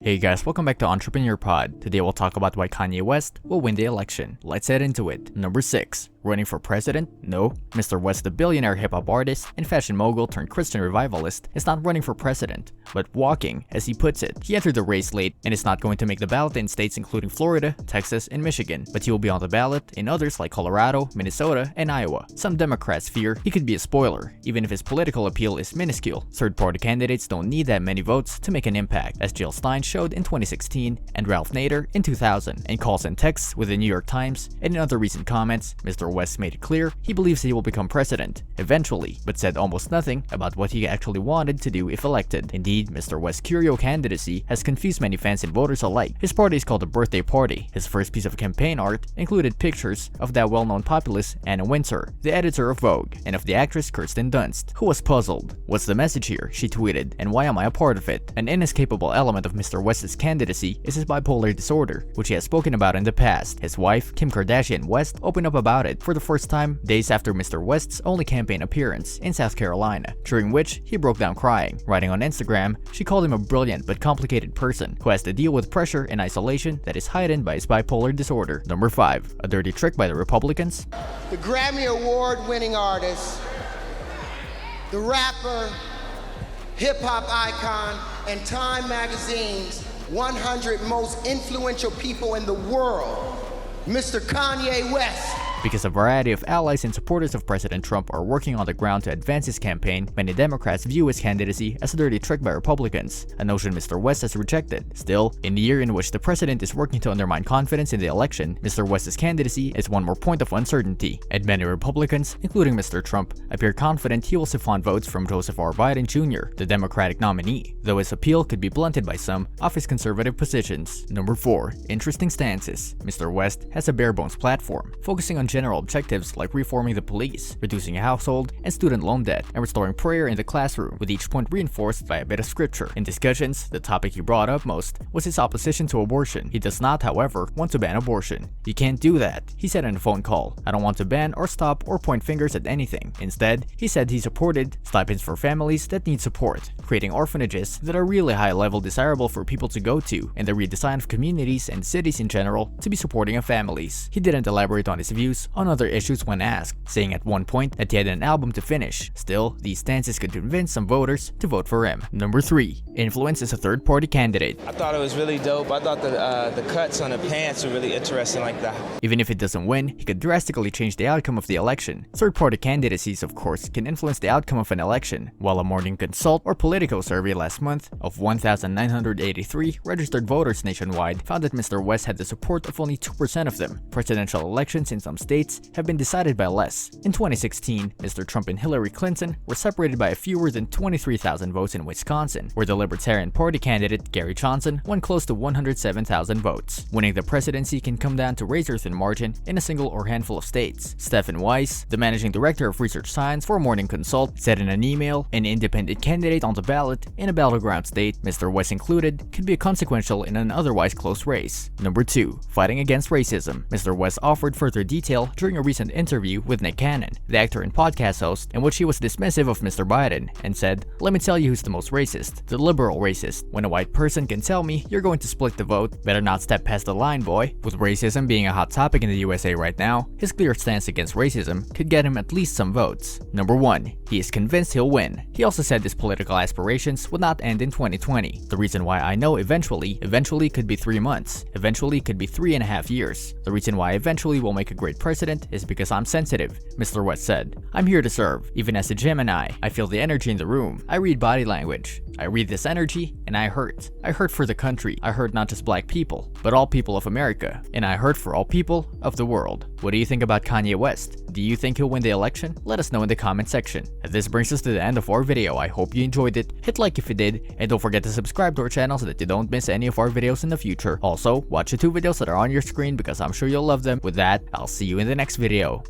Hey guys, welcome back to Entrepreneur Pod. Today we'll talk about why Kanye West will win the election. Let's head into it. Number 6. Running for president? No. Mr. West, the billionaire hip-hop artist and fashion mogul turned Christian revivalist, is not running for president, but walking, as he puts it. He entered the race late and is not going to make the ballot in states including Florida, Texas, and Michigan, but he will be on the ballot in others like Colorado, Minnesota, and Iowa. Some Democrats fear he could be a spoiler, even if his political appeal is minuscule. Third-party candidates don't need that many votes to make an impact, as Jill Stein showed in 2016 and Ralph Nader in 2000. In calls and texts with the New York Times and in other recent comments, Mr. West made it clear he believes he will become president eventually, but said almost nothing about what he actually wanted to do if elected. Indeed, Mr. West's curio candidacy has confused many fans and voters alike. His party is called a birthday party. His first piece of campaign art included pictures of that well-known populist Anna Wintour, the editor of Vogue, and of the actress Kirsten Dunst, who was puzzled. "What's the message here?" she tweeted, "and why am I a part of it?" An inescapable element of Mr. West's candidacy is his bipolar disorder, which he has spoken about in the past. His wife, Kim Kardashian West, opened up about it for the first time days after Mr. West's only campaign appearance in South Carolina, during which he broke down crying. Writing on Instagram, she called him a brilliant but complicated person who has to deal with pressure and isolation that is heightened by his bipolar disorder. Number 5. A dirty trick by the Republicans? The Grammy Award-winning artist, the rapper, hip-hop icon, and Time Magazine's 100 most influential people in the world, Mr. Kanye West. Because a variety of allies and supporters of President Trump are working on the ground to advance his campaign, many Democrats view his candidacy as a dirty trick by Republicans, a notion Mr. West has rejected. Still, in the year in which the president is working to undermine confidence in the election, Mr. West's candidacy is one more point of uncertainty, and many Republicans, including Mr. Trump, appear confident he will siphon votes from Joseph R. Biden Jr., the Democratic nominee, though his appeal could be blunted by some of his conservative positions. Number 4. Interesting stances. Mr. West has a bare-bones platform, focusing on general objectives like reforming the police, reducing household and student loan debt, and restoring prayer in the classroom, with each point reinforced by a bit of scripture. In discussions, the topic he brought up most was his opposition to abortion. He does not, however, want to ban abortion. "You can't do that," he said in a phone call. "I don't want to ban or stop or point fingers at anything." Instead, he said he supported stipends for families that need support, creating orphanages that are really high level desirable for people to go to, and the redesign of communities and cities in general to be supporting of families. He didn't elaborate on his views on other issues when asked, saying at one point that he had an album to finish. Still, these stances could convince some voters to vote for him. Number 3. Influence as a third-party candidate. I thought it was really dope. I thought the cuts on the pants were really interesting like that. Even if it doesn't win, he could drastically change the outcome of the election. Third-party candidacies, of course, can influence the outcome of an election, while a Morning Consult or Politico survey last month of 1,983 registered voters nationwide found that Mr. West had the support of only 2% of them. Presidential elections in some states have been decided by less. In 2016, Mr. Trump and Hillary Clinton were separated by fewer than 23,000 votes in Wisconsin, where the Libertarian Party candidate Gary Johnson won close to 107,000 votes. Winning the presidency can come down to razor-thin margin in a single or handful of states. Stephen Weiss, the managing director of research science for Morning Consult, said in an email, "An independent candidate on the ballot in a battleground state, Mr. West included, could be consequential in an otherwise close race." Number 2. Fighting against racism. Mr. West offered further detail during a recent interview with Nick Cannon, the actor and podcast host, in which he was dismissive of Mr. Biden and said, "Let me tell you who's the most racist, the liberal racist. When a white person can tell me you're going to split the vote, better not step past the line, boy." With racism being a hot topic in the USA right now, his clear stance against racism could get him at least some votes. Number 1. He is convinced he'll win. He also said his political aspirations would not end in 2020. "The reason why I know eventually could be 3 months, eventually could be 3.5 years. The reason why eventually will make a great president is because I'm sensitive," Mr. West said. "I'm here to serve. Even as a Gemini, I feel the energy in the room. I read body language. I read this energy, and I hurt. I hurt for the country. I hurt not just black people, but all people of America. And I hurt for all people of the world." What do you think about Kanye West? Do you think he'll win the election? Let us know in the comment section. And this brings us to the end of our video. I hope you enjoyed it. Hit like if you did, and don't forget to subscribe to our channel so that you don't miss any of our videos in the future. Also, watch the 2 videos that are on your screen because I'm sure you'll love them. With that, I'll see you in the next video.